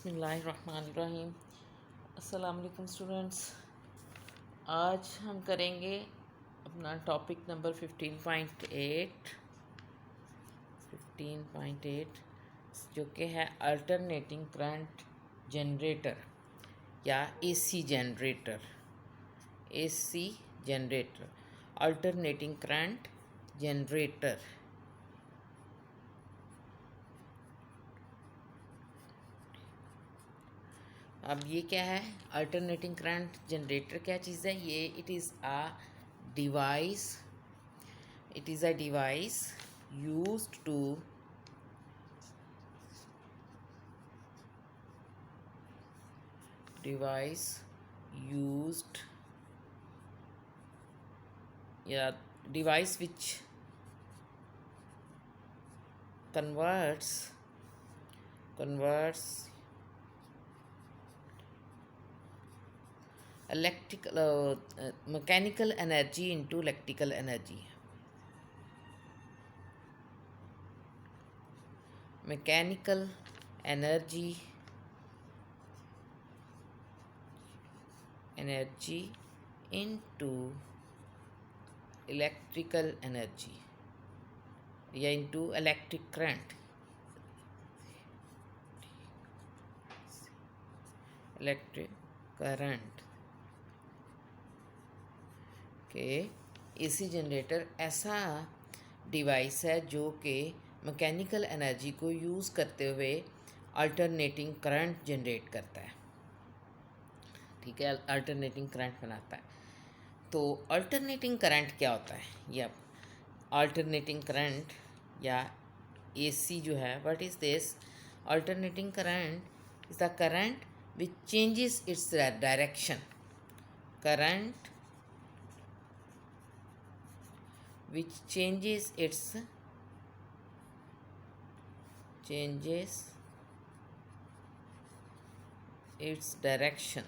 बिस्मिल्लाहिर्रहमानिर्रहीम। अस्सलाम वालेकुम स्टूडेंट्स। आज हम करेंगे अपना टॉपिक नंबर 15.8 जो कि है अल्टरनेटिंग करंट जनरेटर या AC generator alternating current generator. अब ये क्या है अल्टरनेटिंग करंट जनरेटर? क्या चीज़ है ये? It is a device used to device which converts mechanical energy into electrical energy. Mechanical energy into electrical energy या into electric current. Electric current के AC generator ऐसा डिवाइस है जो कि मैकेनिकल एनर्जी को यूज़ करते हुए अल्टरनेटिंग करंट जनरेट करता है। ठीक है, अल्टरनेटिंग करंट बनाता है। तो अल्टरनेटिंग करंट क्या होता है? या अल्टरनेटिंग करंट या एसी जो है, what is this? Alternating current is the current which changes its direction. Current which changes its direction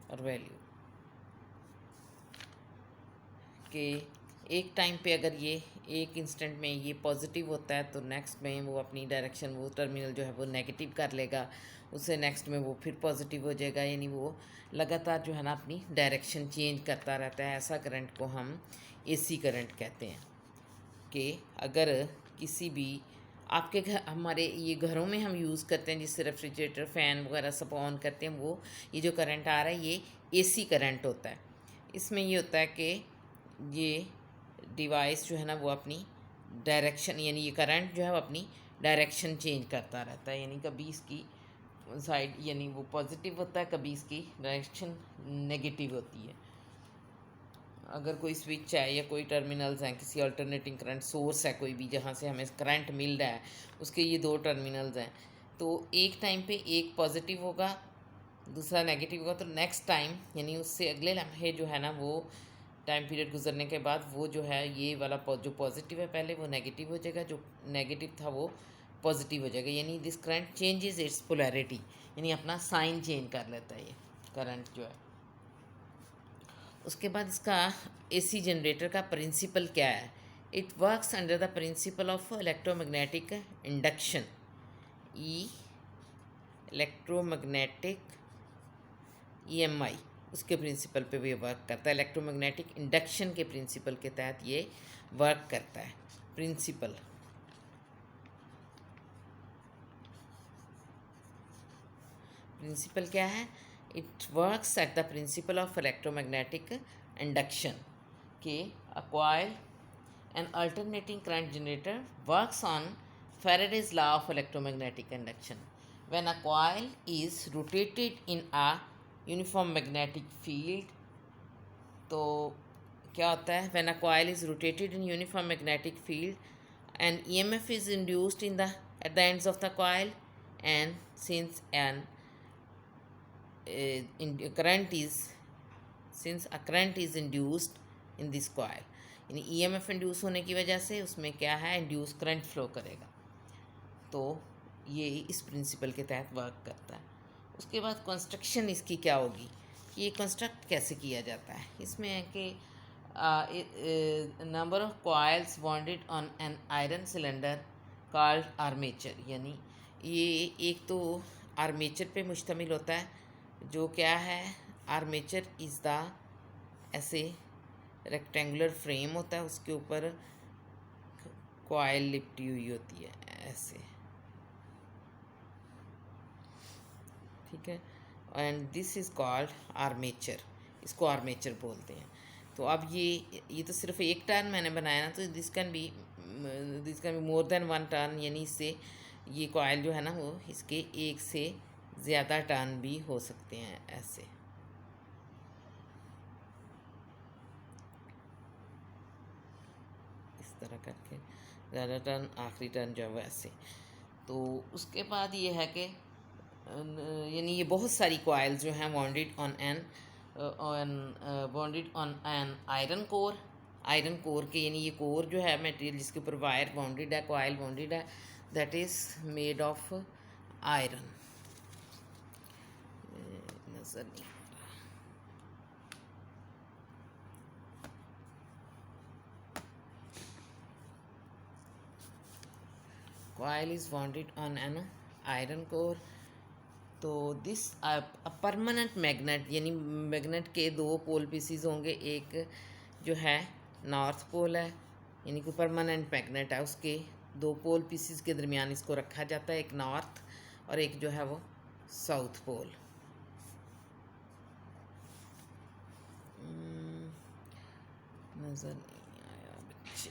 और वैल्यू के एक टाइम पे अगर ये एक इंस्टेंट में ये पॉजिटिव होता है तो नेक्स्ट में वो अपनी डायरेक्शन, वो टर्मिनल जो है वो नेगेटिव कर लेगा, उससे नेक्स्ट में वो फिर पॉजिटिव हो जाएगा। यानी वो लगातार जो है ना अपनी डायरेक्शन चेंज करता रहता है। ऐसा करंट को हम एसी करंट कहते हैं। कि अगर किसी भी आपके घर, हमारे ये घरों में हम यूज़ करते हैं जिससे रेफ्रिजरेटर, फ़ैन वगैरह सब ऑन करते हैं, वो ये जो करंट आ रहा है ये एसी करंट होता है। इसमें ये होता है कि ये डिवाइस जो है ना वो अपनी डायरेक्शन, यानी ये करंट जो है वो अपनी डायरेक्शन चेंज करता रहता है। यानी कभी इसकी साइड यानी वो पॉजिटिव होता है, कभी इसकी डायरेक्शन नेगेटिव होती है। अगर कोई स्विच है या कोई टर्मिनल्स हैं, किसी अल्टरनेटिंग करंट सोर्स है कोई भी जहाँ से हमें करंट मिल रहा है, उसके ये दो टर्मिनल्स हैं, तो एक टाइम पे एक पॉजिटिव होगा दूसरा नेगेटिव होगा, तो नेक्स्ट टाइम यानी उससे अगले लम्हे जो है ना वो टाइम पीरियड गुजरने के बाद वो जो है ये वाला जो पॉजिटिव है पहले वो नेगेटिव हो जाएगा, जो नेगेटिव था वो पॉजिटिव हो जाएगा। यानी this current changes it's polarity, यानी अपना साइन चेंज कर लेता है ये करंट जो है। उसके बाद इसका एसी जनरेटर का प्रिंसिपल क्या है? It works under the principle of electromagnetic induction. Electromagnetic EMI उसके प्रिंसिपल पे ये वर्क करता है। इलेक्ट्रोमैग्नेटिक इंडक्शन के प्रिंसिपल के तहत ये वर्क करता है। प्रिंसिपल क्या है? It works at the principle of electromagnetic induction के a coil, an alternating current generator works on Faraday's law of electromagnetic induction. When a coil is rotated in a uniform magnetic field, तो क्या होता है? When a coil is rotated in uniform magnetic field, an EMF is induced at the ends of the coil, and since a current is induced in this coil, यानी EMF induce होने की वजह से उसमें क्या है? इंड्यूस करंट फ्लो करेगा। तो ये इस प्रिंसिपल के तहत वर्क करता है। उसके बाद कंस्ट्रक्शन इसकी क्या होगी कि ये कंस्ट्रक्ट कैसे किया जाता है? इसमें है कि number of coils bonded on an iron cylinder called armature, यानी ये एक तो आर्मेचर पे मुश्तमिल होता है। जो क्या है, आर्मेचर इज़ द ऐसे रेक्टेंगुलर फ्रेम होता है, उसके ऊपर कॉइल लिपटी हुई होती है ऐसे, ठीक है। And this is called armature, इसको आर्मेचर बोलते हैं। तो अब ये तो सिर्फ एक टर्न मैंने बनाया ना, तो this can be more than one turn, यानी इससे ये कॉइल जो है ना वो इसके एक से ज़्यादा टर्न भी हो सकते हैं ऐसे। इस तरह करके ज़्यादा टर्न, आखिरी टर्न जो है वो ऐसे। तो उसके बाद ये है कि यानी ये बहुत सारी कॉइल्स जो हैं bonded on an iron core, iron core के, यानी ये कोर जो है मटेरियल जिसके ऊपर वायर बॉन्डेड है, कॉइल बॉन्डेड है, that is made of iron. नज़र नहीं, coil is bonded on an iron core। तो दिस परमानेंट मैग्नेट, यानी मैग्नेट के दो पोल पीसीज होंगे, एक जो है नॉर्थ पोल है, यानी कोई परमानेंट मैग्नेट है, उसके दो पोल पीसीज के दरमियान इसको रखा जाता है, एक नॉर्थ और एक जो है वो साउथ पोल। नज़र नहीं आया बच्चे।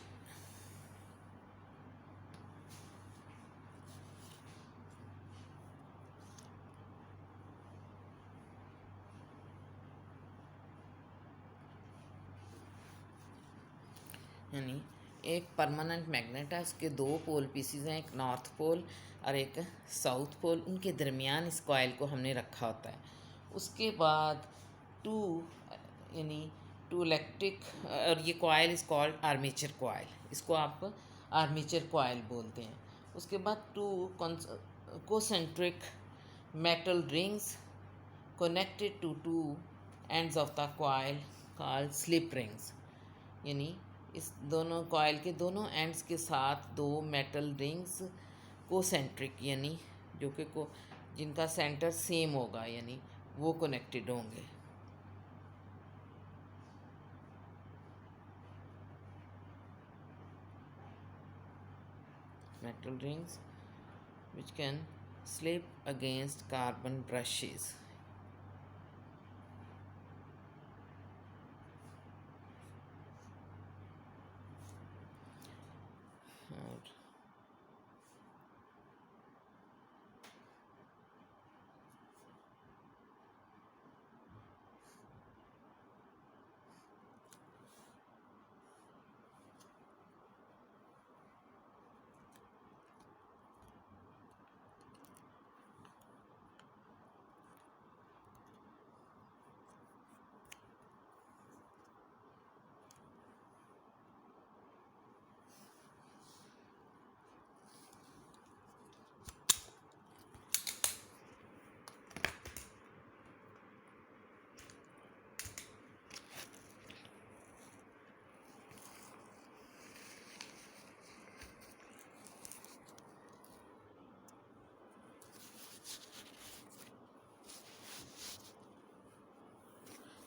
यानी एक परमानेंट मैग्नेट है, उसके दो पोल पीसीज हैं, एक नॉर्थ पोल और एक साउथ पोल, उनके दरमियान इस कॉइल को हमने रखा होता है। उसके बाद टू यानी टू इलेक्ट्रिक, और ये coil is called armature coil, इसको आप आर्मेचर कॉइल बोलते हैं। उसके बाद two concentric metal rings connected to two ends of the coil called slip rings, यानी इस दोनों कॉइल के दोनों एंड्स के साथ दो मेटल रिंग्स कोसेंट्रिक, यानी जो कि जिनका सेंटर सेम होगा, यानी वो कनेक्टेड होंगे। Metal rings which can slip against carbon brushes। और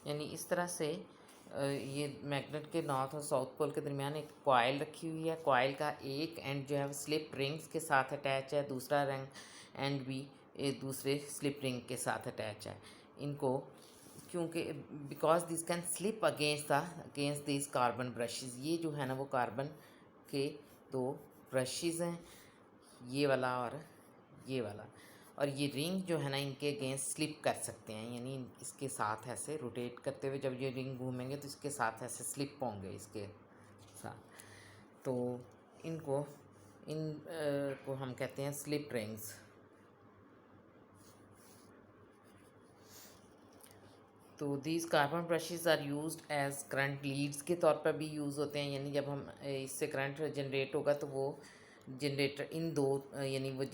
यानी इस तरह से ये मैग्नेट के नॉर्थ और साउथ पोल के दरमियान एक कॉइल रखी हुई है। कॉइल का एक एंड जो है वो स्लिप रिंग्स के साथ अटैच है, दूसरा एंड भी एक दूसरे स्लिप रिंग के साथ अटैच है। इनको क्योंकि because this can slip against this carbon brushes, ये जो है ना वो कार्बन के दो ब्रशेज़ हैं, ये वाला और ये वाला, और ये रिंग जो है ना इनके अगेंस्ट स्लिप कर सकते हैं, यानी इसके साथ ऐसे रोटेट करते हुए जब ये रिंग घूमेंगे तो इसके साथ ऐसे स्लिप होंगे इसके साथ। तो को हम कहते हैं स्लिप रिंग्स। तो these carbon brushes are used as current leads के तौर पर भी यूज़ होते हैं, यानी जब हम इससे करंट जनरेट होगा तो वो जनरेटर इन दो यानी वो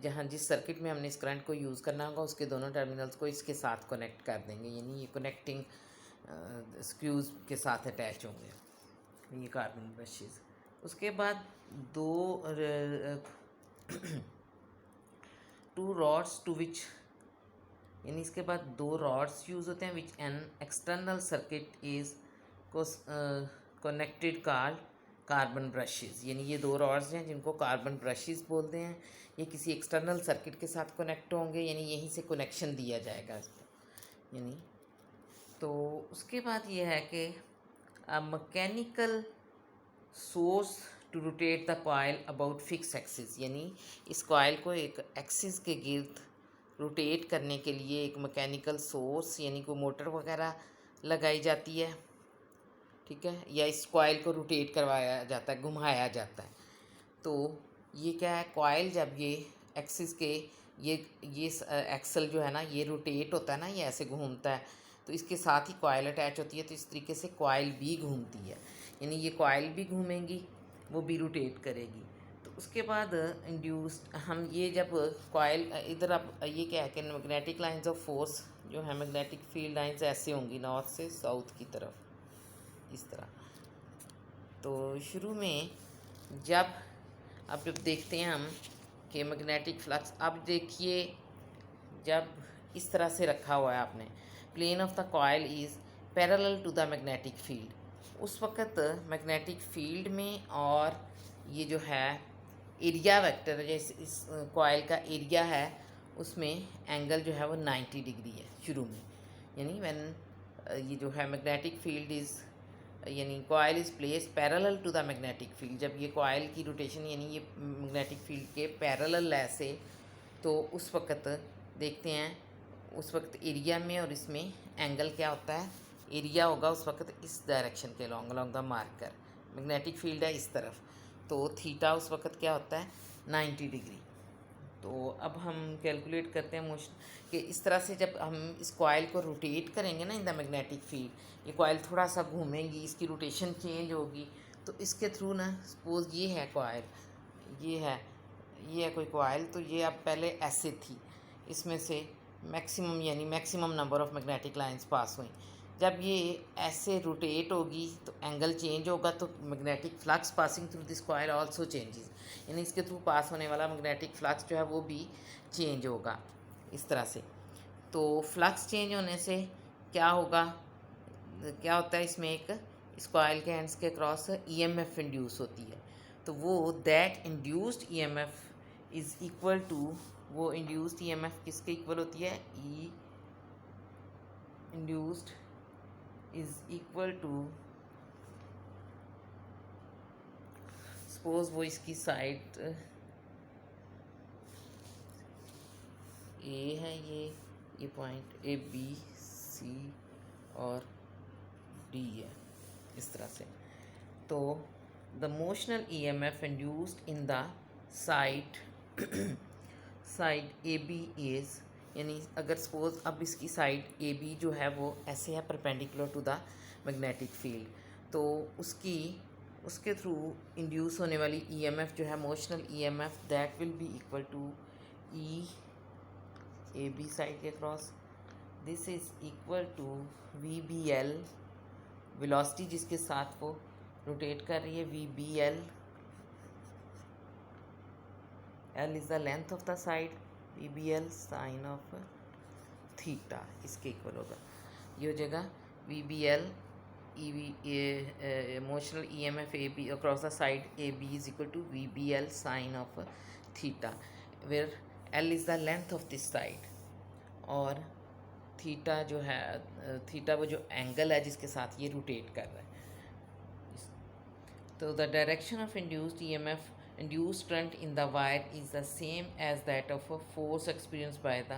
जहाँ जिस सर्किट में हमने इस करंट को यूज़ करना होगा उसके दोनों टर्मिनल्स को इसके साथ कनेक्ट कर देंगे, यानी ये कनेक्टिंग स्क्रूज के साथ अटैच होंगे ये कार्बन ब्रशेस। उसके बाद दो टू रॉड्स टू विच, यानी इसके बाद दो रॉड्स यूज़ होते हैं विच an external circuit is connected carbon brushes, यानी ये दो रॉड्स हैं जिनको कार्बन ब्रशेस बोलते हैं। ये किसी एक्सटर्नल सर्किट के साथ कनेक्ट होंगे, यानी यहीं से कनेक्शन दिया जाएगा इसको, यानी। तो उसके बाद ये है कि mechanical source to rotate the coil about fix axis, यानी इस कॉइल को एक एक्सिस के गिर्द रोटेट करने के लिए एक मैकेनिकल सोर्स यानी कोई मोटर वगैरह लगाई जाती है, ठीक है, या इस कॉइल को रोटेट करवाया जाता है, घुमाया जाता है। तो ये क्या है, कॉइल जब ये एक्सिस के ये एक्सल जो है ना ये रोटेट होता है ना, ये ऐसे घूमता है, तो इसके साथ ही कॉइल अटैच होती है, तो इस तरीके से कॉइल भी घूमती है, यानी ये कॉइल भी घूमेंगी, वो भी रोटेट करेगी। तो उसके बाद इंड्यूस्ड हम ये जब कॉइल इधर, अब ये क्या है कि मैग्नेटिक लाइंस ऑफ फोर्स जो है, मैग्नेटिक फील्ड लाइंस ऐसे होंगी नॉर्थ से साउथ की तरफ, इस तरह। तो शुरू में जब देखते हैं हम कि मैग्नेटिक फ्लक्स, अब देखिए जब इस तरह से रखा हुआ है आपने, plane of the coil is parallel to the magnetic field, उस वक़्त मैग्नेटिक फील्ड में और ये जो है एरिया वेक्टर, जैसे इस कॉइल का एरिया है उसमें एंगल जो है वो 90 डिग्री है शुरू में, यानी व्हेन ये जो है मैग्नेटिक फील्ड इज़, यानी coil is place parallel to the magnetic field, जब ये कॉइल की रोटेशन यानी ये मैग्नेटिक फील्ड के पैरेलल ऐसे, तो उस वक़्त देखते हैं उस वक्त एरिया में और इसमें एंगल क्या होता है, एरिया होगा उस वक्त इस डायरेक्शन के along the marker, magnetic field है इस तरफ, तो थीटा उस वक्त क्या होता है 90 डिग्री। तो अब हम कैलकुलेट करते हैं मोशन कि इस तरह से जब हम इस कॉइल को रोटेट करेंगे ना इन द मैग्नेटिक फील्ड, ये कॉइल थोड़ा सा घूमेंगी, इसकी रोटेशन चेंज होगी, तो इसके थ्रू ना सपोज ये है कॉइल, ये है कोई कॉइल, तो ये अब पहले ऐसे थी, इसमें से मैक्सिमम यानी maximum number of magnetic lines pass हुई, जब ये ऐसे रोटेट होगी तो एंगल चेंज होगा, तो magnetic flux passing through this coil also changes, यानी इसके थ्रू पास होने वाला मैग्नेटिक फ्लक्स जो है वो भी चेंज होगा इस तरह से। तो फ्लक्स चेंज होने से क्या होगा, क्या होता है इसमें एक, इस कॉइल के एंड्स के क्रॉस ईएमएफ इंड्यूस होती है, तो वो that induced EMF is equal to, वो इंड्यूस्ड ईएमएफ किसके इक्वल होती है, E induced is equal to, suppose वो इसकी साइड ए है, ये पॉइंट ए बी सी और डी है इस तरह से। तो the motional EMF induced in the side A B is, यानी अगर सपोज अब इसकी साइड ए बी जो है वो ऐसे है perpendicular to the magnetic field, तो उसके थ्रू इंड्यूस होने वाली ईएमएफ जो है motional EMF that will be equal to E A B side के cross, this is equal to V B L, velocity जिसके साथ वो रोटेट कर रही है, V B L, L is the length of the side, V B L sine of theta, इसके equal होगा, ये हो जाएगा V B L E V motional E M F A B across the side A B is equal to V B L sine of theta, where L is the length of this side, और theta जो है, theta वो जो angle है जिसके साथ ये rotate कर रहा है। तो the direction of induced E M F, induced current in the wire is the same as that of a force experienced by the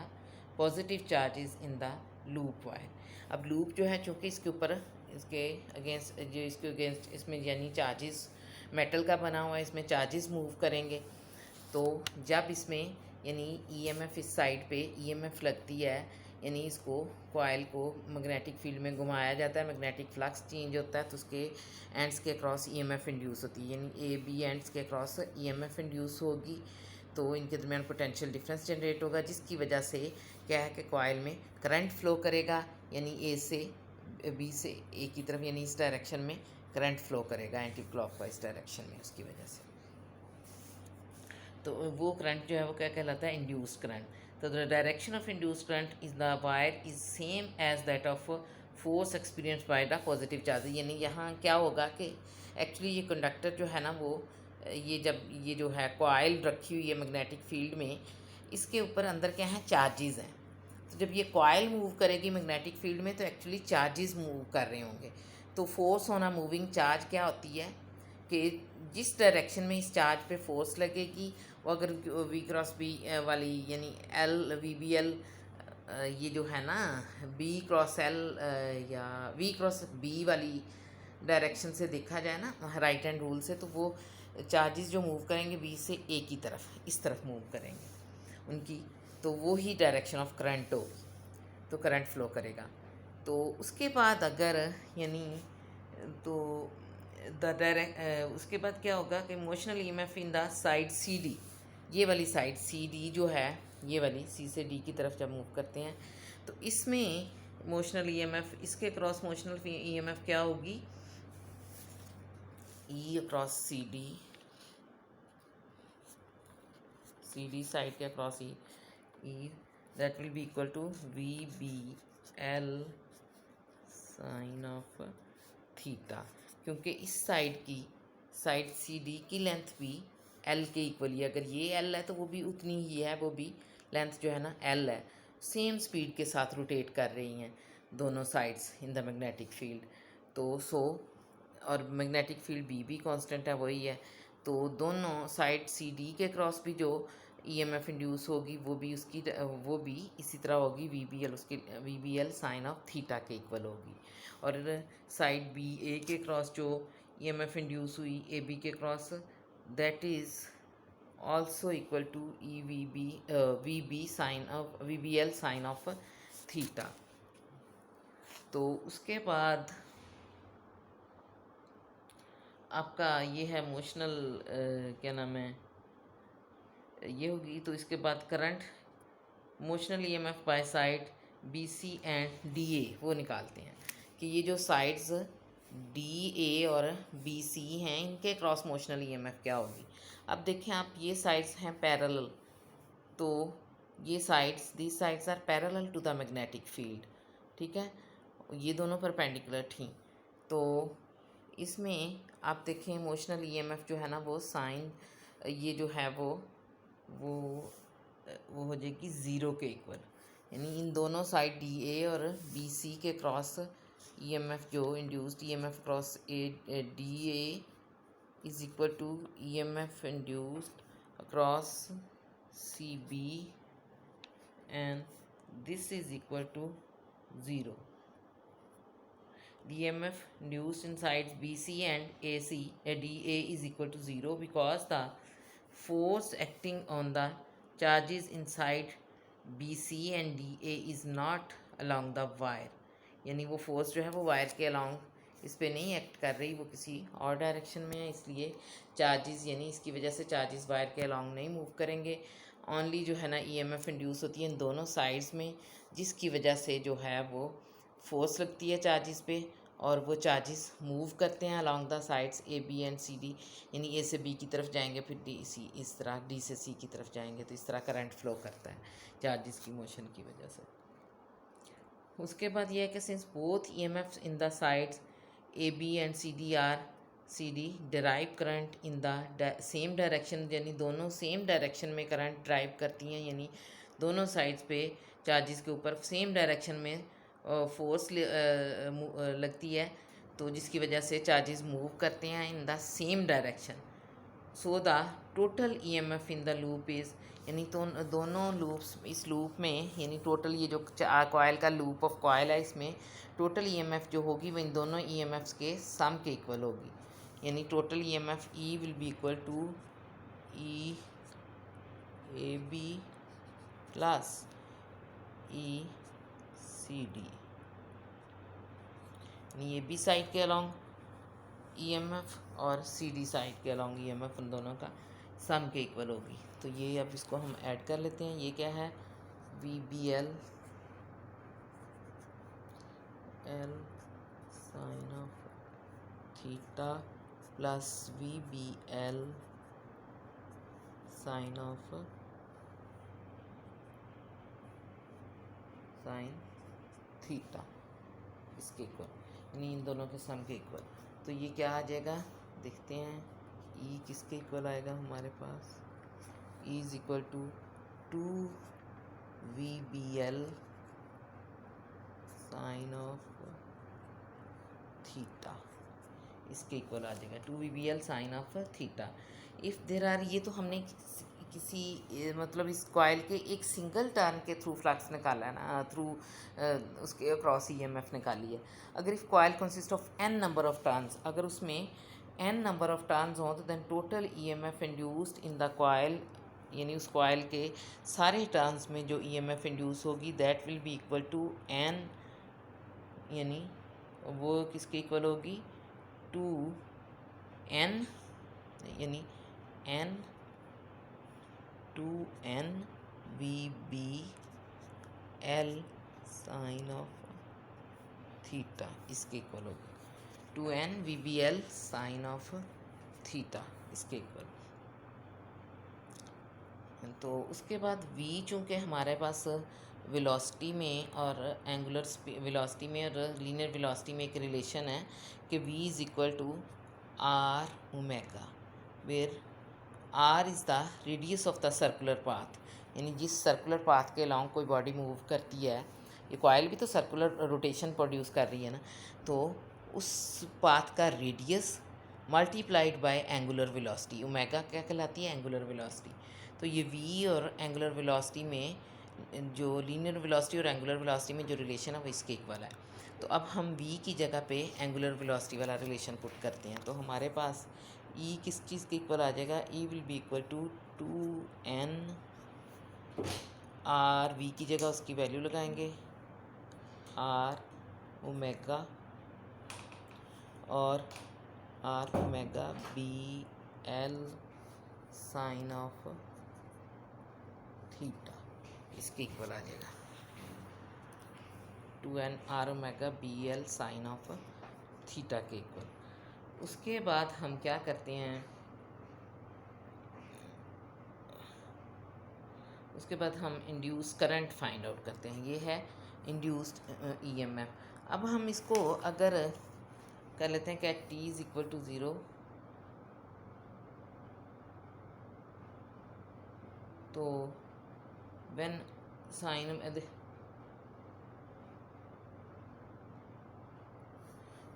positive charges in the loop wire। अब loop जो है चूँकि इसके ऊपर इसके अगेंस्ट जो इसके against इसमें यानी चार्जेस मेटल का बना हुआ है, इसमें चार्जेस मूव करेंगे, तो जब इसमें यानी ईएमएफ इस साइड पे ईएमएफ लगती है, यानी इसको कॉइल को मैग्नेटिक फील्ड में घुमाया जाता है, मैग्नेटिक फ्लक्स चेंज होता है, तो उसके एंड्स के क्रॉस ईएमएफ इंड्यूस होती है, यानी ए बी एंड्स के क्रॉस ईएमएफ इंड्यूस होगी, तो इनके दरमियान पोटेंशियल डिफरेंस जनरेट होगा, जिसकी वजह से क्या है कि कॉइल में करंट फ्लो करेगा, यानी ए से बी से ए की तरफ, यानी इस डायरेक्शन में करंट फ्लो करेगा एंटी क्लॉकवाइज डायरेक्शन में, उसकी वजह से। तो वो करंट जो है वो क्या कहलाता है, इंड्यूस्ड करंट। तो the direction of induced current is the wire is same as that of force experience by the positive charge. यानी यहाँ क्या होगा कि एक्चुअली ये कंडक्टर जो है ना वो ये जब ये जो है कॉइल रखी हुई है मैग्नेटिक फील्ड में, इसके ऊपर अंदर क्या है, चार्जेस हैं। तो जब ये कॉइल मूव करेगी मैग्नेटिक फील्ड में तो एक्चुअली चार्जेस मूव कर रहे होंगे। तो force on a moving charge क्या होती है कि जिस डायरेक्शन में इस चार्ज पे फोर्स लगेगी वो अगर वी क्रॉस बी वाली यानी एल वी बी एल ये जो है ना बी क्रॉस एल या वी क्रॉस बी वाली डायरेक्शन से देखा जाए ना राइट हैंड रूल से, तो वो चार्जेस जो मूव करेंगे बी से ए की तरफ, इस तरफ मूव करेंगे उनकी, तो वो ही डायरेक्शन ऑफ करंट होगी, तो करंट फ्लो करेगा। तो उसके बाद अगर यानी तो उसके बाद क्या होगा कि motional EMF in the side C D, ये वाली साइड सी डी जो है, ये वाली सी से डी की तरफ जब मूव करते हैं तो इसमें मोशनल ईएमएफ, इसके क्रॉस मोशनल ईएमएफ क्या होगी, E across C D side के across E that will be equal to V B L sine of theta, क्योंकि इस साइड की साइड सी डी की लेंथ भी एल के इक्वली है। अगर ये एल है तो वो भी उतनी ही है, वो भी लेंथ जो है ना एल है। सेम स्पीड के साथ रोटेट कर रही हैं दोनों sides in the magnetic field. तो और मैग्नेटिक फील्ड भी कांस्टेंट है, वही है। तो दोनों साइड सी डी के क्रॉस भी जो ईएमएफ इंड्यूस होगी वो भी इसी तरह होगी, V B L sine of theta के इक्वल होगी। और साइड बी ए के क्रॉस जो ईएमएफ इंड्यूस हुई ए बी के cross, that is also equal to V B L sine of theta. तो उसके बाद आपका ये है मोशनल क्या नाम है, ये होगी। तो इसके बाद current motional EMF by side B C and D A वो निकालते हैं कि ये जो साइड्स डी ए और बी सी हैं इनके क्रॉस मोशनल ईएमएफ क्या होगी। अब देखें आप, ये साइड्स हैं पैरेलल, तो ये these sides are parallel to the magnetic field, ठीक है, ये दोनों परपेंडिकुलर थी। तो इसमें आप देखें मोशनल ईएमएफ जो है ना वो साइन ये जो है वो हो जाएगी ज़ीरो के इक्वल, यानी इन दोनों साइड डी ए और बी सी के क्रॉस ईएमएफ जो induced EMF cross D A is equal to EMF induced across C B and this is equal to zero. The EMF induced in sides BC and DA is equal to 0 because the force acting on the charges inside BC and DA is not along the wire, यानी वो force जो है वो wire के along इस पर नहीं act कर रही, वो किसी और डायरेक्शन में है, इसलिए चार्जेस यानी इसकी वजह से चार्जेस वायर के अलॉन्ग नहीं मूव करेंगे। ओनली जो है ना ईएमएफ इंड्यूस होती है इन दोनों साइड्स में, जिसकी वजह से जो है वो फोर्स लगती है चार्जेस पे और वो चार्जेस मूव करते हैं along the sides A B and C D, यानी ए से बी की तरफ जाएंगे फिर डी सी, इस तरह डी से सी की तरफ जाएंगे, तो इस तरह करंट फ्लो करता है चार्जेस की मोशन की वजह से। उसके बाद यह है कि since both EMFs in the sides A B and C D derive current in the same direction, यानी दोनों सेम डायरेक्शन में करंट ड्राइव करती हैं, यानी दोनों साइड्स पे चार्जेस के ऊपर सेम डायरेक्शन में फोर्स लगती है, तो जिसकी वजह से चार्जेस मूव करते हैं इन the same direction. So the total EMF in the loop is, यानी तो दोनों लूप्स इस लूप में, यानी टोटल ये जो कॉयल का लूप ऑफ कॉयल है इसमें टोटल ईएमएफ जो होगी वो इन दोनों ईएमएफ्स के सम के इक्वल होगी, यानी total EMF E will be equal to E A B plus E C D, ये बी साइड के अलॉन्ग ईएमएफ और सी डी साइड के अलॉन्ग ईएमएफ उन दोनों का सम के इक्वल होगी। तो ये अब इसको हम ऐड कर लेते हैं। ये क्या है, V B L sine of theta plus VBL sine of sine theta इसके इक्वल, यानी इन दोनों के सम के इक्वल। तो ये क्या आ जाएगा देखते हैं। ई किसके इक्वल आएगा हमारे पास, E is equal to 2VBL sine of theta इसके इक्वल आ जाएगा 2VBL sine of theta. If there are, ये तो हमने किसी मतलब इस कॉइल के एक सिंगल टर्न के थ्रू फ्लक्स निकाला है ना, थ्रू उसके अक्रॉस EMF निकाली है। अगर if coil consist of n number of turns, अगर उसमें n नंबर ऑफ टर्न्स हों तो then total EMF induced in the coil, यानी उस कॉइल के सारे टर्न्स में जो EMF इंड्यूस होगी that will be equal to n, यानी वो किसके इक्वल होगी 2n, यानी n 2n VBL sine of theta इसके इक्वल होगी 2n VBL sine of theta इसके इक्वल। तो उसके बाद v चूँकि हमारे पास वेलोसिटी में और एंगुलर वेलोसिटी में और लीनियर वेलोसिटी में एक रिलेशन है कि v is equal to r omega, where r is the radius of the circular path, यानी जिस सर्कुलर पाथ के अलाउंग कोई बॉडी मूव करती है, ये कॉइल भी तो सर्कुलर रोटेशन प्रोड्यूस कर रही है ना, तो उस पाथ का radius multiplied by angular velocity, omega क्या कहलाती है एंगुलर वेलोसिटी। तो ये v और एंगुलर वेलोसिटी में जो लीनियर वेलोसिटी और एंगुलर वेलोसिटी में जो रिलेशन है वो इसके इक्वल है। तो अब हम v की जगह पे एंगुलर वेलोसिटी वाला रिलेशन पुट करते हैं, तो हमारे पास e किस चीज़ के इक्वल आ जाएगा, e will be equal to 2n r, v की जगह उसकी वैल्यू लगाएंगे r ओमेगा और r omega BL sine of theta इसके इक्वल आ जाएगा 2n r omega BL sine of theta के इक्वल। उसके बाद हम क्या करते हैं, उसके बाद हम इंड्यूस करंट फाइंड आउट करते हैं, ये है इंड्यूस्ड EMF। अब हम इसको अगर कर लेते हैं कि t इज़ इक्वल टू 0, तो व्हेन साइन,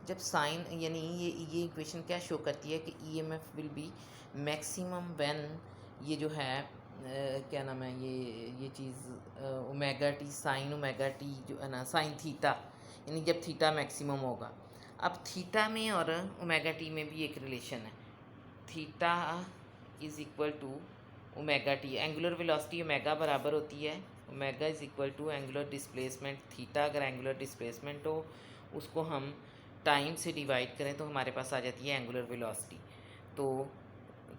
जब साइन, यानी ये इक्वेशन क्या शो करती है कि EMF will be maximum when, ये जो है क्या नाम है ये चीज़ omega T, sine omega T जो है ना, साइन थीटा, यानी जब थीटा मैक्सिमम होगा। अब थीटा में और ओमेगा टी में भी एक रिलेशन है, theta is equal to omega T, angular velocity omega बराबर होती है omega is equal to angular displacement theta. अगर एंगुलर डिस्प्लेसमेंट हो उसको हम टाइम से डिवाइड करें तो हमारे पास आ जाती है एंगुलर वेलोसिटी। तो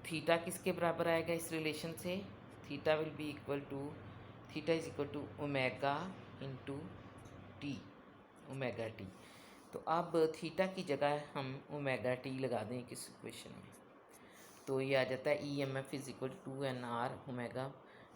थीटा किसके बराबर आएगा इस रिलेशन से, theta will be equal to, theta is equal to omega into T, omega T. तो अब थीटा की जगह हम ओमेगा टी लगा दें किस इक्वेशन में, तो ये आ जाता है EMF is equal to 2nr omega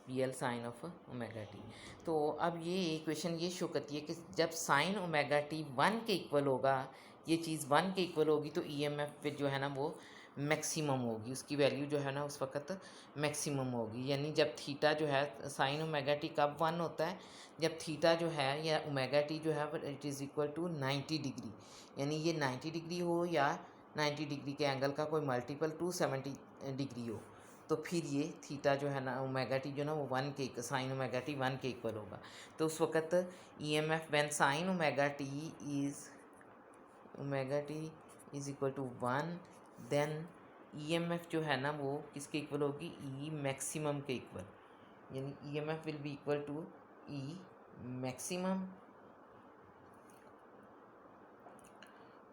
BL sine of omega T. तो अब ये इक्वेशन ये शो करती है कि जब साइन ओमेगा टी 1 के इक्वल होगा, ये चीज़ 1 के इक्वल होगी, तो EMF जो है ना वो मैक्सिमम होगी, उसकी वैल्यू जो है ना उस वक्त मैक्सिमम होगी। यानी जब थीटा जो है, साइन ओमेगा टी कब 1 होता है, जब थीटा जो है या ओमेगा टी जो है it is equal to 90 degree, यानी ये 90 डिग्री हो या 90 डिग्री के एंगल का कोई मल्टीपल 270 डिग्री हो, तो फिर ये थीटा जो है ना ओमेगा टी जो ना वो 1 के, साइन ओमेगा टी 1 के इक्वल होगा। तो उस वक्त EMF when sine omega T is equal to 1, then EMF जो है ना वो किसके इक्वल होगी, E मैक्सिमम के इक्वल, यानी EMF will be equal to E maximum.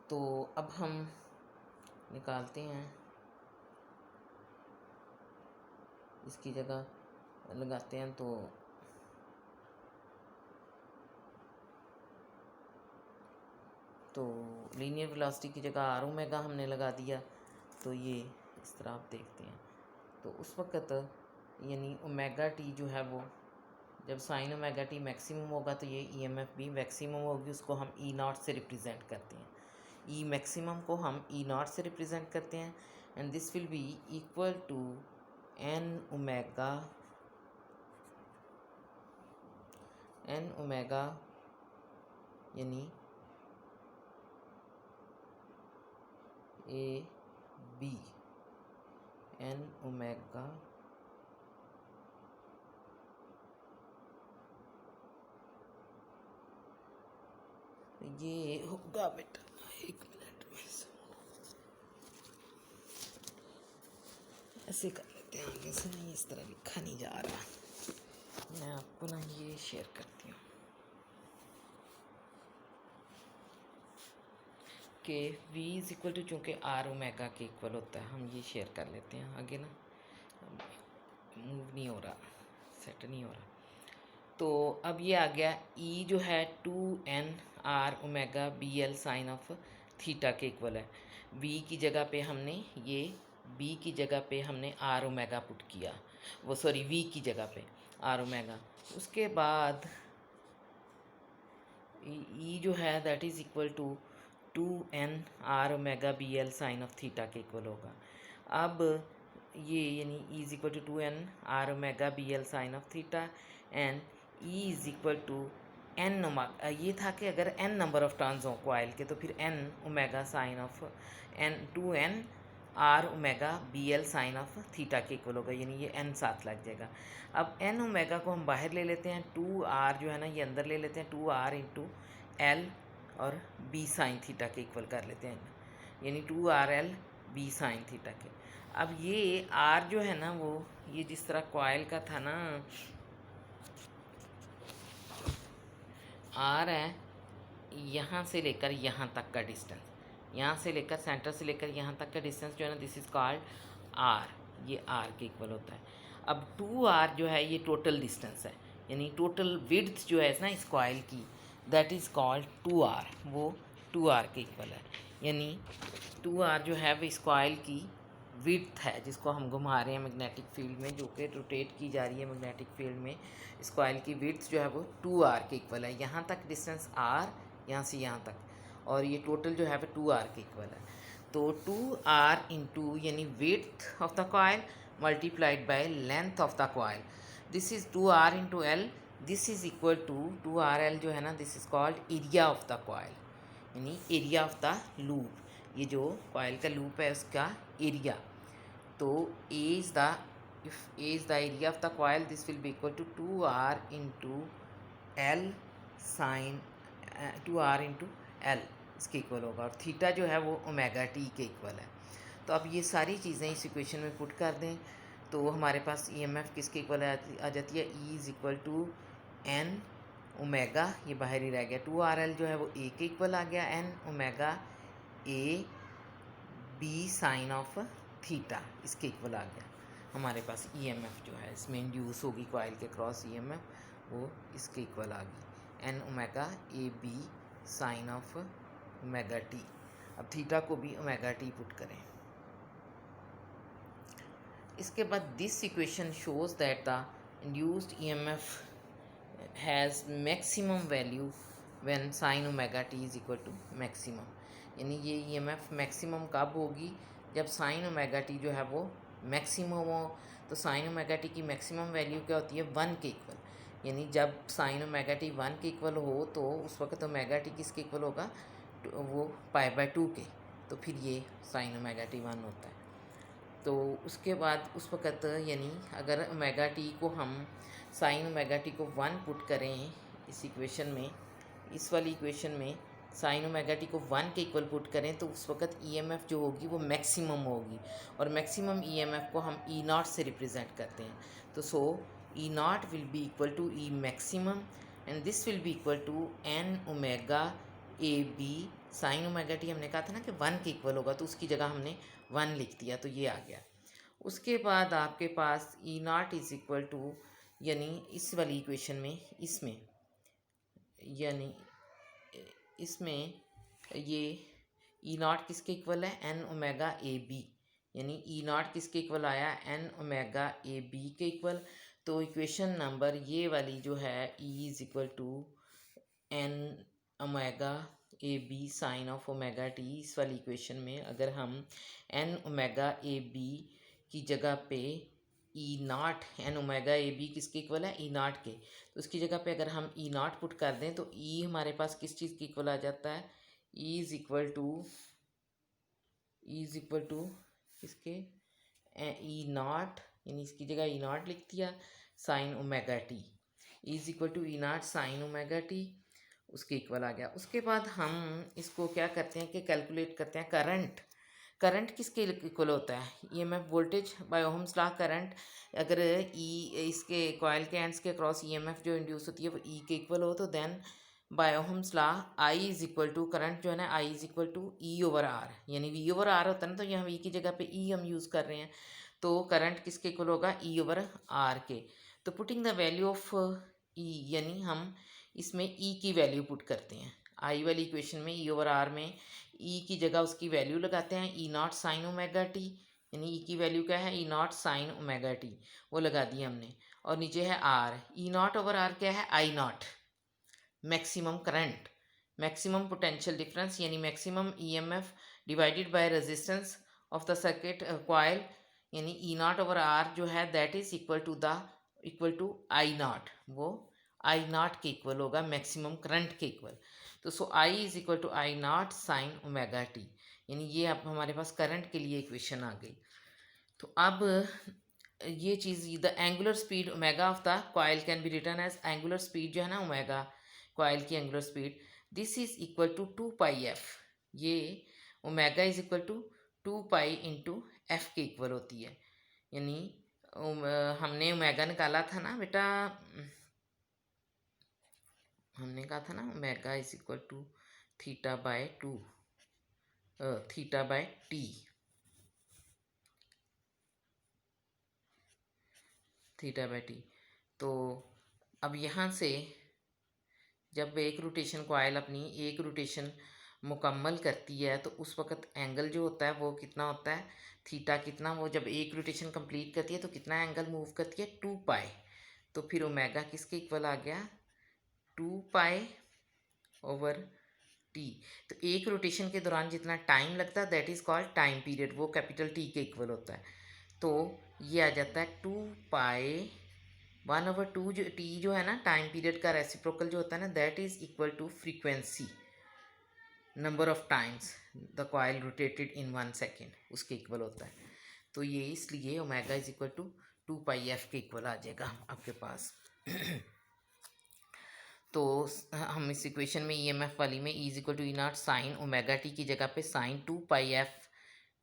तो अब हम निकालते हैं, इसकी जगह लगाते हैं, तो लीनियर वेलोसिटी की जगह आर ओमेगा हमने लगा दिया, तो ये इस तरह आप देखते हैं। तो उस वक़्त यानी ओमेगा टी जो है वो जब साइन ओमेगा टी मैक्सिमम होगा तो ये ईएमएफ भी मैक्सिमम होगी, उसको हम ई नॉट से रिप्रेजेंट करते हैं। ई मैक्सिमम को हम ई नॉट से रिप्रेजेंट करते हैं and this will be equal to N omega यानी ए बी एन ओमेगा ये होगा बेटा, एक मिनट में ऐसे कर लेते हैं, आगे से नहीं, इस तरह लिखा नहीं जा रहा। मैं आपको ना ये शेयर करती हूँ कि v इज इक्वल टू, चूँकि आर ओमेगा के इक्वल होता है, हम ये शेयर कर लेते हैं। आगे ना मूव नहीं हो रहा, सेट नहीं हो रहा। तो अब ये आ गया e जो है 2n R omega B L sine of theta के इक्वल है। v की जगह पे हमने ये b की जगह पे हमने आर ओमेगा पुट किया, वो सॉरी v की जगह पे आर ओमेगा। उसके बाद e जो है that is equal to 2n R omega B L sine of theta के इक्वल होगा। अब ये यानी e is equal to 2n R omega B L sine of theta and e is equal to n ये था कि अगर n number of turns हों कॉइल के तो फिर n omega sine of n 2n R omega B L sine of theta के equal होगा, यानी ये n साथ लग जाएगा। अब n ओमेगा को हम बाहर ले लेते हैं, 2r जो है ना ये अंदर ले लेते हैं, 2r इंटू एल और b साइन थीटा के इक्वल कर लेते हैं, यानी 2rl b साइन थीटा के। अब ये r जो है ना वो ये जिस तरह कॉइल का था ना, r है यहाँ से लेकर यहाँ तक का डिस्टेंस, यहाँ से लेकर सेंटर से लेकर यहाँ तक का डिस्टेंस जो है ना दिस इज़ कॉल्ड r, ये r के इक्वल होता है। अब 2r जो है ये टोटल डिस्टेंस है, यानी टोटल विड्थ जो है ना इस कॉइल की दैट इज़ कॉल्ड 2r, वो 2r के इक्वल है। यानी 2r जो है वो इस कॉइल की विड्थ है जिसको हम घुमा रहे हैं मैग्नेटिक फील्ड में, जो कि रोटेट की जा रही है मैग्नेटिक फील्ड में। इस कॉइल की विड्थ जो है वो 2r के इक्वल है। यहाँ तक डिस्टेंस r, यहाँ से यहाँ तक, और ये टोटल जो है वो 2r के इक्वल है। तो 2r इंटू यानी width of the coil multiplied by length of the coil, this is 2r into L, this is equal to 2rl जो है ना this is called area of the coil, यानी area of the loop, ये जो coil का loop है उसका area. तो A is the, if A is the area of the coil, this will be equal to 2r into L sin 2r into L इसके equal होगा, और theta जो है वो ओमेगा टी के इक्वल है। तो अब ये सारी चीज़ें इस इक्वेशन में पुट कर दें तो हमारे पास EMF किसके इक्वल आ जाती है, E is equal to n omega, ये बाहर ही रह गया, 2rl जो है वो A के इक्वल आ गया, n omega A B sine of theta इसके इक्वल आ गया। हमारे पास EMF जो है इसमें इंड्यूस होगी कॉइल के क्रॉस EMF, वो इसके इक्वल आ गई, n omega A B sine of omega T. अब थीटा को भी ओमेगा टी पुट करें। इसके बाद this equation shows that the induced EMF has maximum value when sine omega T is equal to maximum, यानी ये EMF मैक्सिमम कब होगी, जब साइन ओमेगा टी जो है वो मैक्सिमम हो। तो साइन ओमेगा टी की मैक्सिमम वैल्यू क्या होती है, 1 के इक्वल, यानी जब साइन ओमेगा टी 1 के इक्वल हो तो उस वक्त ओमेगा टी किसके इक्वल होगा, वो π/2 के, तो फिर ये साइन ओमेगा टी 1 होता है। तो उसके बाद उस वक्त यानी अगर ओमेगा टी को हम साइन ओमेगा टी को 1 पुट करें इस इक्वेशन में, इस वाली इक्वेशन में साइन ओमेगा टी को 1 के इक्वल पुट करें तो उस वक्त EMF जो होगी वो मैक्सिमम होगी, और मैक्सिमम EMF को हम E नॉट से रिप्रेजेंट करते हैं। तो so E not will be equal to E maximum and this will be equal to n omega A B sine omega T, हमने कहा था ना कि 1 के इक्वल होगा तो उसकी जगह हमने 1 लिख दिया, तो ये आ गया। उसके बाद आपके पास E naught is equal to, यानी इस वाली इक्वेशन में इसमें यानी इसमें ये ई नॉट किसके इक्वल है, एन ओमेगा ए बी, यानी ई नॉट किसके इक्वल आया, एन ओमेगा ए बी के इक्वल। तो इक्वेशन नंबर ये वाली जो है E is equal to N omega A B sine of omega T, इस वाली इक्वेशन में अगर हम एन ओमेगा ए बी की जगह पे E naught, N omega A B किसके इक्वल है, ई नॉट के, तो उसकी जगह पे अगर हम ई नॉट पुट कर दें तो ई हमारे पास किस चीज़ के इक्वल आ जाता है, ई इज़ इक्वल टू किसके, ई नॉट, यानी इसकी जगह ई नॉट लिख दिया sine omega T, is equal to E not sine omega T, उसके इक्वल आ गया। उसके बाद हम इसको क्या करते हैं कि कैलकुलेट करते हैं करंट किसके इक्वल होता है, EMF voltage by Ohm's law. Current अगर इसके कॉइल के एंड्स के क्रॉस ईएमएफ जो इंड्यूस होती है वो ई के इक्वल हो, तो then by Ohm's law I is equal to, current जो है ना I is equal to E over R, यानी वी ओवर आर होता है ना, तो यहाँ वी की जगह पे ई हम यूज़ कर रहे हैं, तो करंट किसके इक्वल होगा, ई ओवर आर के। तो पुटिंग द वैल्यू ऑफ ई, यानी हम इसमें ई की वैल्यू पुट करते हैं, आई वाली इक्वेशन में ई ओवर आर में ई की जगह उसकी वैल्यू लगाते हैं, E not sine omega T, यानी ई की वैल्यू क्या है, E not sine omega T, वो लगा दी हमने, और नीचे है R, E naught over R क्या है, I naught, maximum current, maximum potential difference, यानी maximum EMF divided by resistance of the circuit coil, यानी ई नॉट ओवर आर जो है that is equal to I naught, वो I naught के equal होगा, maximum current के equal. तो so I is equal to I naught sine omega T, यानी ये अब हमारे पास करंट के लिए इक्वेशन आ गई। तो अब ये चीज़, the angular speed omega of the coil can be written as, angular speed जो है ना ओमेगा, कॉइल की angular speed, this is equal to 2πf, ये omega is equal to 2π into F के इक्वल होती है, यानी हमने ओमेगा निकाला था ना बेटा, हमने कहा था ना omega is equal to theta by T, theta by T. तो अब यहाँ से जब एक रोटेशन कॉइल अपनी एक रोटेशन मुकम्मल करती है तो उस वक़्त एंगल जो होता है वो कितना होता है, थीटा कितना, वो जब एक रोटेशन कंप्लीट करती है तो कितना एंगल मूव करती है, 2π। तो फिर ओमेगा किसके इक्वल आ गया, 2π ओवर टी। तो एक रोटेशन के दौरान जितना टाइम लगता है that is called time period, वो कैपिटल टी के इक्वल होता है। तो ये आ जाता है 2π 1/2, जो टी जो है ना टाइम पीरियड का रेसिप्रोकल जो होता है ना, that is equal to frequency, number of times the coil rotated in 1 second, उसके इक्वल होता है। तो ये इसलिए omega is equal to 2πf के इक्वल आ जाएगा आपके पास। तो हम इस इक्वेशन में ईएमएफ वाली में E is equal to E not sine omega T की जगह पे साइन 2πf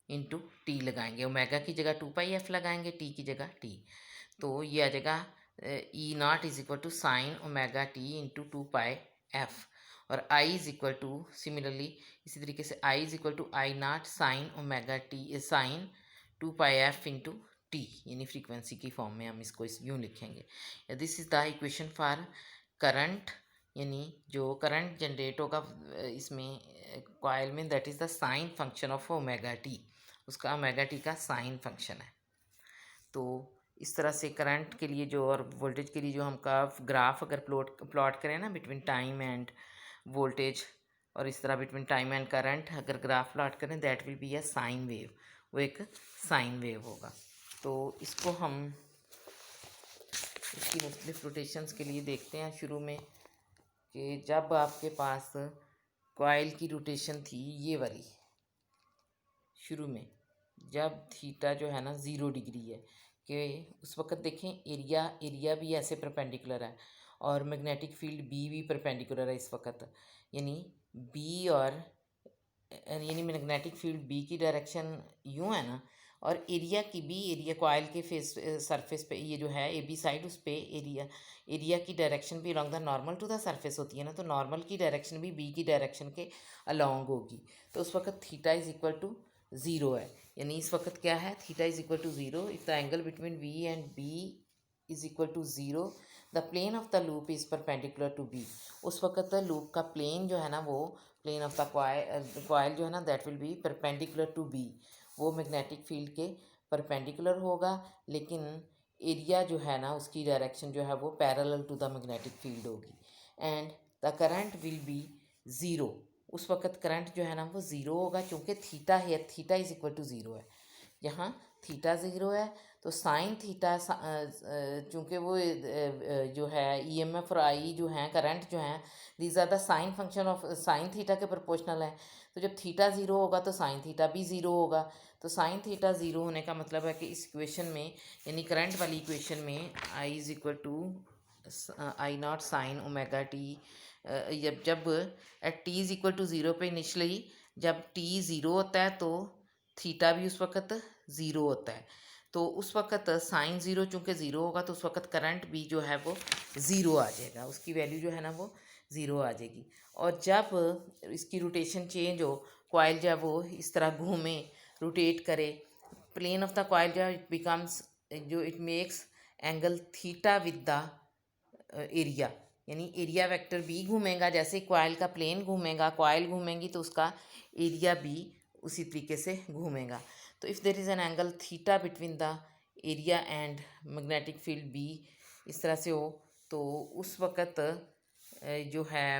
इंटू टी लगाएंगे, ओमेगा की जगह 2πf लगाएंगे, टी की जगह टी। तो ये आ जाएगा E naught is equal to sine omega T into 2πf, और I is equal to similarly इसी तरीके से I is equal to I naught sine omega T sine 2πf into T, यानी फ्रीक्वेंसी की फॉर्म में हम इसको यूँ लिखेंगे। This is the equation for current, यानी जो करंट जनरेट होगा इसमें कॉइल में, that is the sine function of omega T, उसका ओमेगा टी का साइन फंक्शन है। तो इस तरह से करंट के लिए जो और वोल्टेज के लिए जो हम कर्व ग्राफ अगर प्लॉट करें ना बिटवीन टाइम एंड वोल्टेज, और इस तरह बिटवीन टाइम एंड करंट अगर ग्राफ प्लॉट करें that will be a sine wave, वो एक साइन वेव होगा। तो इसको हम इसकी मुख्तलिफ रोटेशंस के लिए देखते हैं शुरू में, कि जब आपके पास कॉइल की रोटेशन थी ये वाली, शुरू में जब थीटा जो है ना 0 डिग्री है, कि उस वक़्त देखें एरिया भी ऐसे परपेंडिकुलर है और मैग्नेटिक फील्ड बी भी परपेंडिकुलर है इस वक्त, यानी बी और यानी मैग्नेटिक फील्ड बी की डायरेक्शन यूँ है ना, और एरिया कॉइल के फेस सरफेस पे ये जो है ए बी साइड, उस पे एरिया की डायरेक्शन भी along the normal to the surface होती है ना, तो नॉर्मल की डायरेक्शन भी बी की डायरेक्शन के अलॉन्ग होगी। तो उस वक्त थीटा इज़ इक्वल टू 0 है, यानी इस वक्त क्या है, theta is equal to 0 if the angle between V and B is equal to 0, the plane of the loop is perpendicular to B, उस वक्त लूप का प्लेन जो है ना वो प्लेन ऑफ द कॉयल जो है ना that will be perpendicular to B, वो मैग्नेटिक फील्ड के परपेंडिकुलर होगा, लेकिन एरिया जो है ना उसकी डायरेक्शन जो है वो parallel to the magnetic field होगी। And the current will be zero, उस वक्त करंट जो है ना वो ज़ीरो होगा, क्योंकि थीटा है, theta is equal to zero है, यहाँ थीटा ज़ीरो है तो साइन थीटा, चूँकि वो जो है ईएमएफ और आई जो हैं करंट जो हैं these are the sine function of sine theta के प्रोपोर्शनल है, तो जब थीटा ज़ीरो होगा तो साइन थीटा भी ज़ीरो होगा, तो साइन थीटा ज़ीरो होने का मतलब है कि इस इक्वेशन में यानी करंट वाली इक्वेशन में I is equal to I naught sine omega T, जब at T is equal to zero पे इनिशली जब टी ज़ीरो होता है तो थीटा भी उस वक्त ज़ीरो होता है, तो उस वक्त साइन ज़ीरो चूँकि ज़ीरो होगा तो उस वक्त करंट भी जो है वो ज़ीरो आ जाएगा, उसकी वैल्यू जो है ना वो ज़ीरो आ जाएगी। और जब इसकी रोटेशन चेंज हो, कॉइल जो है वो इस तरह घूमे, रोटेट करे, प्लेन ऑफ द कॉइल जो है इट बिकम्स, जो it makes angle theta with the area, यानी एरिया वेक्टर भी घूमेगा, जैसे कॉइल का प्लेन घूमेगा, कॉइल घूमेंगी तो उसका एरिया भी उसी तरीके से घूमेगा। तो if there is an angle theta between the area and magnetic field B, इस तरह से हो, तो उस वक़्त जो है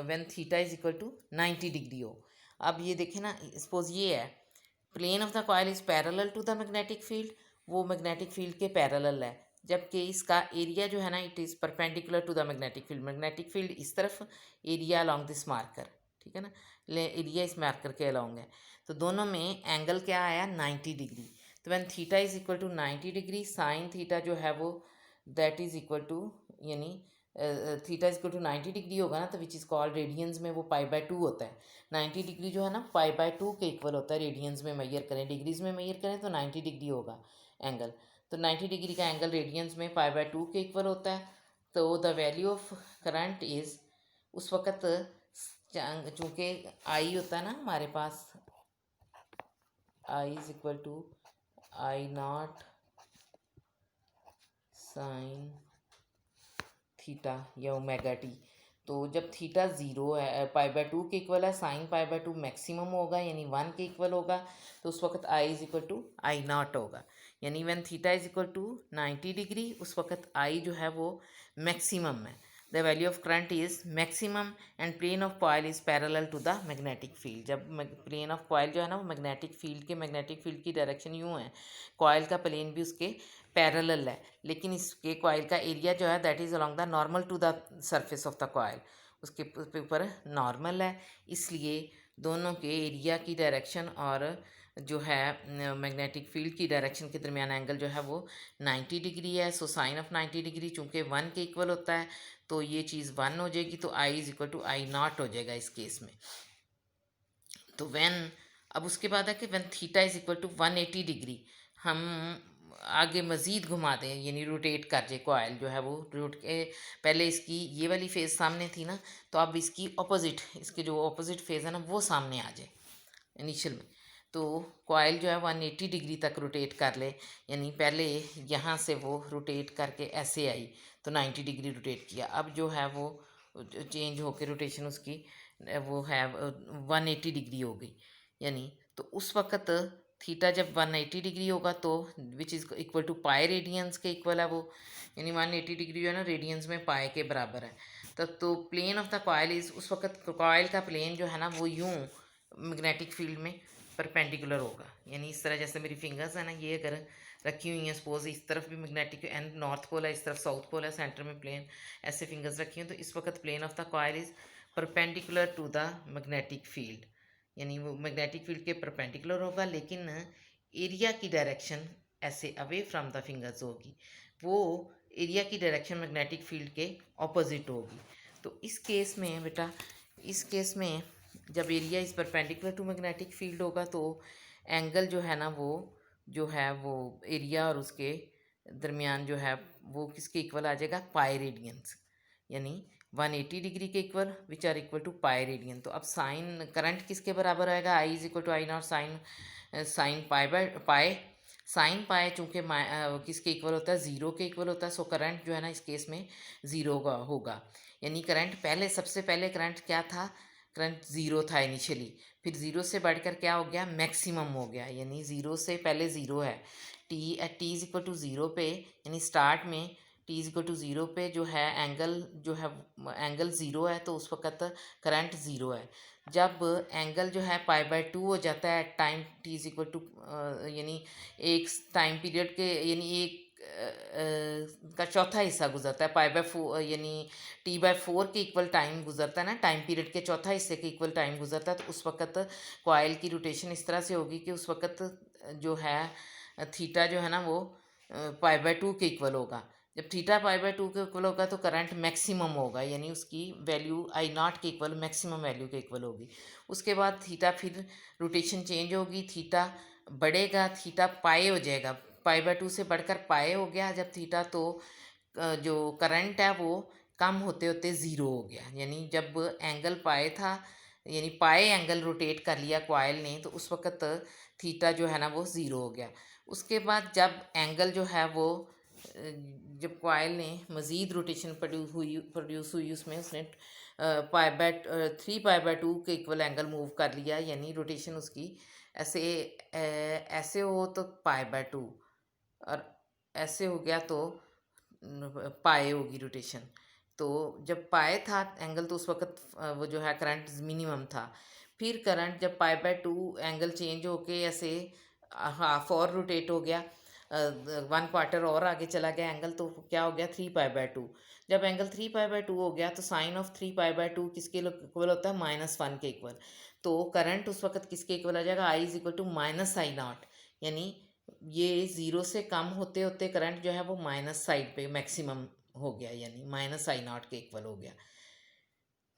when theta is equal to 90 degree हो। अब ये देखें ना, सपोज ये है plane of the coil is parallel to the magnetic field, वो मैग्नेटिक फील्ड के पैरेलल है, जबकि इसका एरिया जो है ना it is perpendicular to the magnetic field, magnetic field इस तरफ, एरिया अलॉन्ग दिस मार्कर, ठीक है ना, एरिया इस मार्कर के अलॉन्ग है, तो दोनों में एंगल क्या आया 90 डिग्री। तो when theta is equal to 90 degree, sine theta जो है वो दैट इज़ इक्वल टू, यानी theta is equal to 90 degree होगा ना, तो विच इज़ कॉल्ड रेडियंस में वो π/2 होता है, 90 डिग्री जो है ना π/2 के इक्वल होता है, रेडियंस में मैयर करें, डिग्रीज में मैयर करें तो 90 डिग्री होगा एंगल, तो 90 डिग्री का एंगल रेडियंस में π/2 के इक्वल होता है। तो the value of current is, उस वक़्त चूँकि आई होता है ना हमारे पास, I is equal to I naught sine theta या ओमेगा टी, तो जब थीटा ज़ीरो है π/2 के इक्वल है, साइन π/2 मैक्सिमम होगा यानी 1 के इक्वल होगा, तो उस वक्त I is equal to I naught होगा, यानी when theta is equal to 90 degree उस वक्त आई जो है वो मैक्सिमम है, the value of current is maximum and plane of coil is parallel to the magnetic field, जब प्लेन ऑफ कॉइल जो है ना वो मैग्नेटिक फील्ड की डायरेक्शन यूँ है, कॉइल का प्लेन भी उसके पैरेलल है, लेकिन इसके कॉइल का एरिया जो है that is along the normal to the surface of the coil, उसके ऊपर नॉर्मल है, इसलिए दोनों के एरिया की डायरेक्शन और जो है मैग्नेटिक फील्ड की डायरेक्शन के दरमियान एंगल जो है वो 90 डिग्री है। सो साइन ऑफ 90 डिग्री चूँकि 1 के इक्वल होता है तो ये चीज़ 1 हो जाएगी, तो I is equal to I naught हो जाएगा इस केस में। तो व्हेन, अब उसके बाद है कि when theta is equal to 180 degree, हम आगे मज़ीद घुमा दें यानी रोटेट कर जाए कॉइल जो है वो रोट के, पहले इसकी ये वाली फेज़ सामने थी ना, तो अब इसकी ऑपोजिट, इसके जो ऑपोजिट फेज़ है ना वो सामने आ जाए इनिशियल में, तो कॉइल जो है 180 डिग्री तक रोटेट कर ले, यानी पहले यहाँ से वो रोटेट करके ऐसे आई तो 90 डिग्री रोटेट किया, अब जो है वो चेंज होकर रोटेशन उसकी वो है 180 डिग्री हो गई, यानी तो उस वक़्त थीटा जब 180 डिग्री होगा तो which is equal to pi radians के इक्वल है वो, यानी 180 डिग्री जो है ना रेडियंस में पाई के बराबर है, तब तो plane of the coil is, उस वक़्त कॉइल का प्लेन जो है ना वो यूँ मैग्नेटिक फील्ड में परपेंडिकुलर होगा, यानी इस तरह जैसे मेरी फिंगर्स है ना ये अगर रखी हुई हैं, सपोज इस तरफ भी मैग्नेटिक एंड नॉर्थ पोल है, इस तरफ साउथ पोल है, सेंटर में प्लेन, ऐसे फिंगर्स रखी हैं, तो इस वक्त plane of the coil is perpendicular to the magnetic field, यानी वो मैग्नेटिक फील्ड के परपेंडिकुलर होगा, लेकिन एरिया की डायरेक्शन ऐसे अवे फ्रॉम द फिंगर्स होगी, वो एरिया की डायरेक्शन मैग्नेटिक फील्ड के ऑपोजिट होगी। तो इस केस में बेटा, इस केस में जब area is perpendicular to magnetic field होगा तो एंगल जो है ना वो जो है वो एरिया और उसके दरमियान जो है वो किसके इक्वल आ जाएगा, पाई रेडियंस, यानी 180 डिग्री के equal which are equal to pi radian. तो अब साइन करंट किसके बराबर आएगा, I is equal to I naught sine sine pi sine pi चूँकि किसके इक्वल होता है, ज़ीरो के इक्वल होता है, सो करंट जो है ना इस केस में ज़ीरो का होगा। यानी करंट पहले, सबसे पहले करंट क्या था, करंट ज़ीरो था इनिशियली, फिर ज़ीरो से बढ़कर क्या हो गया, मैक्सिमम हो गया। यानी ज़ीरो से पहले ज़ीरो है, T is equal to zero पे, यानी स्टार्ट में T is equal to zero पे जो है एंगल, जो है एंगल ज़ीरो है, तो उस वक्त करंट ज़ीरो है। जब एंगल जो है पाई बाय टू हो जाता है time T is equal to, यानी एक टाइम पीरियड के, यानी एक का चौथा हिस्सा गुजरता है, पाई बाय फोर, यानी टी बाय फोर के इक्वल टाइम गुजरता है ना, टाइम पीरियड के चौथा हिस्से के इक्वल टाइम गुजरता है, तो उस वक्त कॉइल की रोटेशन इस तरह से होगी कि उस वक्त जो है थीटा जो है ना वो पाई बाय टू के इक्वल होगा। जब थीटा पाई बाय टू के इक्वल होगा तो करंट मैक्सिमम होगा, यानी उसकी वैल्यू आई नॉट के इक्वल, मैक्सिमम वैल्यू के इक्वल होगी। उसके बाद थीटा फिर रोटेशन चेंज होगी, थीटा बढ़ेगा, थीटा पाए हो जाएगा, पाई बाय टू से बढ़कर पाए हो गया जब थीटा, तो जो करंट है वो कम होते होते ज़ीरो हो गया। यानी जब एंगल पाए था, यानी पाए एंगल रोटेट कर लिया कॉइल ने, तो उस वक्त थीटा जो है ना वो ज़ीरो हो गया। उसके बाद जब एंगल जो है वो जब कॉइल ने मज़ीद रोटेशन प्रोड्यूस हुई उसमें उसने pi by three pi by to के इक्वल एंगल मूव कर लिया, यानी रोटेशन उसकी ऐसे ऐसे हो तो पाई बाय टू, और ऐसे हो गया तो पाए होगी रोटेशन। तो जब पाए था एंगल तो उस वक्त वो जो है करंट मिनिमम था। फिर करंट जब पाई बाय टू एंगल चेंज होके ऐसे हाफ और रोटेट हो गया, वन क्वार्टर और आगे चला गया एंगल, तो क्या हो गया, थ्री पाई बाय टू। जब angle three pi by two हो गया तो sine of three pi by two किसके इक्वल होता है, माइनस वन के इक्वल। तो करंट उस वक्त किसके इक्वल आ जाएगा, I is equal to minus I naught. यानी ये ज़ीरो से कम होते होते करंट जो है वो माइनस साइड पे मैक्सिमम हो गया, यानी माइनस आई नॉट के इक्वल हो गया,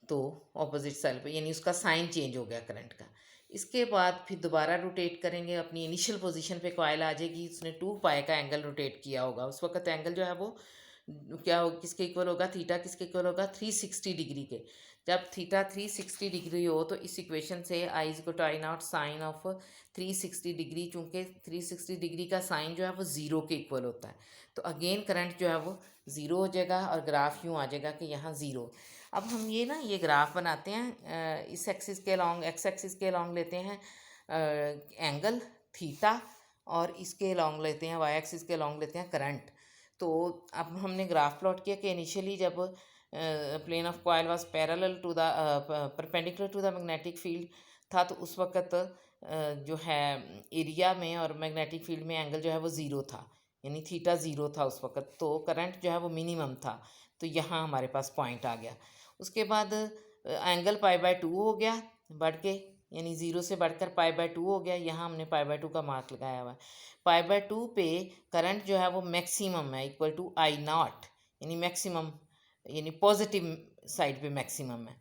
तो ऑपोजिट साइड पे, यानी उसका साइन चेंज हो गया करंट का। इसके बाद फिर दोबारा रोटेट करेंगे, अपनी इनिशियल पोजीशन पे कॉइल आ जाएगी, उसने टू पाई का एंगल रोटेट किया होगा, उस वक्त एंगल जो है वो क्या हो, किसके इक्वल होगा, थीटा किसके इक्वल होगा, 360 डिग्री के। जब थीटा 360 डिग्री हो तो इस इक्वेशन से I is to I naught sine of 360 degree, चूँकि 360 डिग्री का साइन जो है वो ज़ीरो के इक्वल होता है, तो अगेन करंट जो है वो ज़ीरो हो जाएगा और ग्राफ यूँ आ जाएगा कि यहाँ ज़ीरो। अब हम ये ना ये ग्राफ बनाते हैं, इस एक्सिस के अलॉन्ग, एक्स एक्सिस के अलॉन्ग लेते हैं एंगल थीटा, और इसके अलॉन्ग लेते हैं, वाई एक्सिस के अलॉन्ग लेते हैं करंट। तो अब हमने ग्राफ प्लॉट किया कि इनिशियली जब plane of coil was parallel to the perpendicular to the magnetic field था, तो उस वक्त जो है एरिया में और मैग्नेटिक फील्ड में एंगल जो है वो ज़ीरो था, यानी थीटा ज़ीरो था उस वक्त, तो करंट जो है वो मिनिमम था, तो यहाँ हमारे पास पॉइंट आ गया। उसके बाद एंगल पाई बाय टू हो गया बढ़ के, यानी ज़ीरो से बढ़कर पाई बाय टू हो गया, यहाँ हमने पाई बाय टू का मार्क लगाया हुआ है। पाई बाय टू पे करंट जो है वो मैक्सिमम है, इक्वल टू आई नॉट, यानी मैक्सिमम, यानी पॉजिटिव साइड पे मैक्सिमम है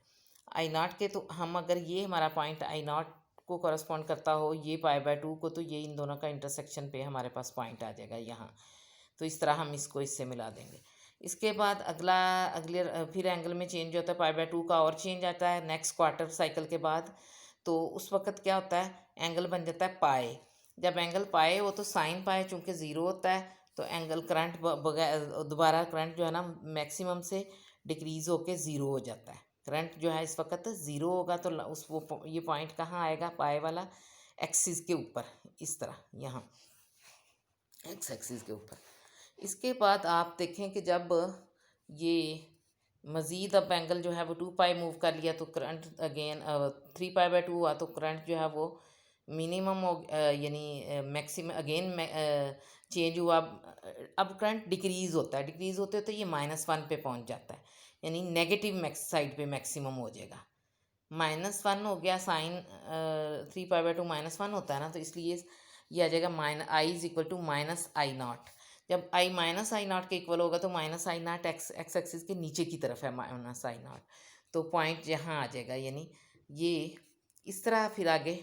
आई नॉट के। तो हम अगर ये हमारा पॉइंट आई नॉट को कॉरस्पॉन्ड करता हो ये पाई बाय टू को, तो ये इन दोनों का इंटरसेक्शन पे हमारे पास पॉइंट आ जाएगा यहाँ। तो इस तरह हम इसको इससे मिला देंगे। इसके बाद अगले फिर एंगल में चेंज होता है, पाई बाय टू का और चेंज आता है नेक्स्ट क्वार्टर साइकिल के बाद, तो उस वक्त क्या होता है, एंगल बन जाता है पाए। जब एंगल पाए हो तो साइन पाए चूँकि ज़ीरो होता है, तो एंगल करंट बगैर दोबारा करंट जो है ना मैक्सिमम से डिक्रीज़ होके ज़ीरो हो जाता है। करंट जो है इस वक्त ज़ीरो होगा, तो उस वो ये पॉइंट कहाँ आएगा, पाए वाला एक्सिस के ऊपर, इस तरह यहाँ एक्स एक्सिस के ऊपर। इसके बाद आप देखें कि जब ये मज़ीद अब एंगल जो है वो टू पाई मूव कर लिया, तो current again three pi by to हुआ, तो करंट जो है वो मिनिमम हो, यानी मैक्सिमम अगेन चेंज हुआ। अब करंट डिक्रीज़ होता है, डिक्रीज़ होते तो ये माइनस वन पे पहुंच जाता है, यानी नेगेटिव मैक्स साइड पे मैक्सिमम हो जाएगा। माइनस वन हो गया, sine three pi by two minus one होता है ना, तो इसलिए ये आ जाएगा I is equal to minus I naught. जब आई माइनस आई नॉट के इक्वल होगा तो minus I naught X X axis के नीचे की तरफ है माइनस आई नॉट, तो पॉइंट यहाँ आ जाएगा, यानी ये इस तरह। फिर आगे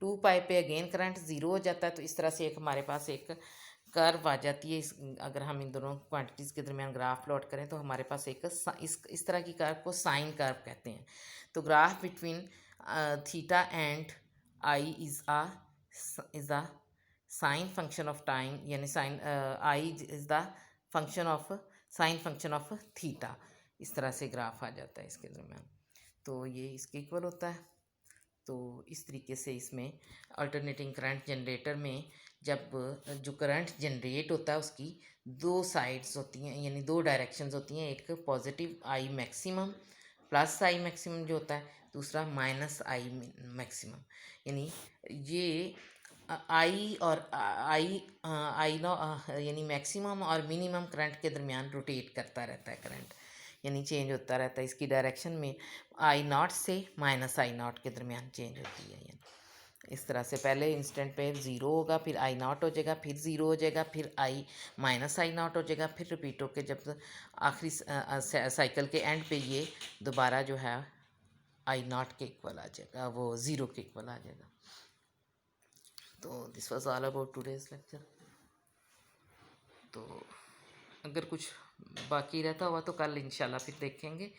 टू पाई पे अगेन करंट ज़ीरो हो जाता है, तो इस तरह से एक हमारे पास एक कर्व आ जाती है। अगर हम इन दोनों क्वांटिटीज़ के दरमियान ग्राफ प्लॉट करें तो हमारे पास एक इस तरह की कर्व को साइन कर्व कहते हैं। तो graph between theta and I is a sine function of time यानी sine I is the function of sine function of theta. इस तरह से ग्राफ आ जाता है इसके दरम्यान, तो ये इसके इक्वल होता है। तो इस तरीके से इसमें अल्टरनेटिंग करंट जनरेटर में जब जो करंट जनरेट होता है उसकी दो साइड्स होती हैं, यानी दो डायरेक्शंस होती हैं, एक positive I maximum plus I maximum जो होता है, दूसरा माइनस आई मैक्सिमम। यानी ये आई और आई नो यानी मैक्सिमम और मिनिमम करंट के दरमियान रोटेट करता रहता है करंट, यानी चेंज होता रहता है इसकी डायरेक्शन में, आई नॉट से माइनस आई नॉट के दरमियान चेंज होती है। यानी इस तरह से पहले इंस्टेंट पे ज़ीरो होगा, फिर आई नॉट हो जाएगा, फिर ज़ीरो हो जाएगा, फिर आई माइनस आई नॉट हो जाएगा, फिर रिपीट होकर जब आखिरी साइकिल के एंड पे ये दोबारा जो है आई नॉट के इक्वल आ जाएगा, वो ज़ीरो के इक्वल आ जाएगा। तो this was all about today's lecture. तो अगर कुछ बाकी रहता हुआ तो कल इंशाल्लाह फिर देखेंगे।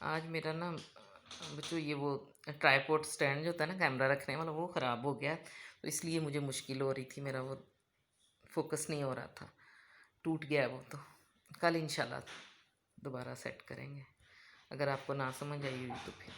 आज मेरा ना बच्चों ये वो ट्राईपोड स्टैंड जो होता है ना कैमरा रखने वाला, वो ख़राब हो गया, तो इसलिए मुझे मुश्किल हो रही थी, मेरा वो फोकस नहीं हो रहा था, टूट गया वो। तो कल इंशाल्लाह दोबारा सेट करेंगे। अगर आपको ना समझ आई हुई तो फिर